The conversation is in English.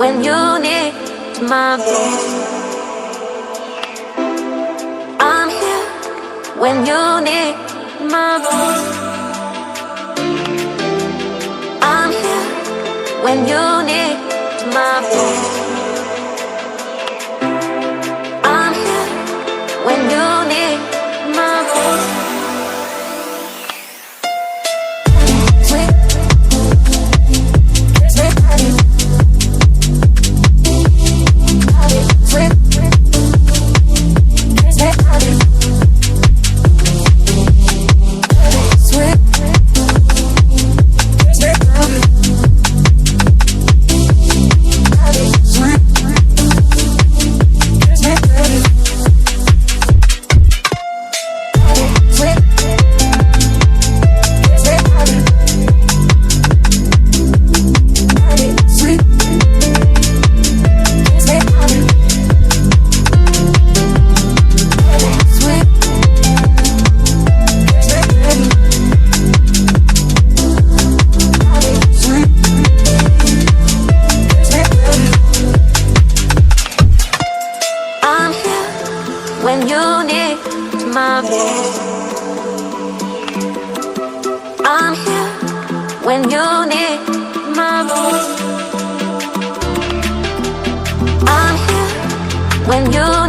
when you need my voice. I'm here when you need my voice. I'm here when you need my voice. I'm here when you need my voice. When you need my voice. I'm here when you need my voice. I'm here when you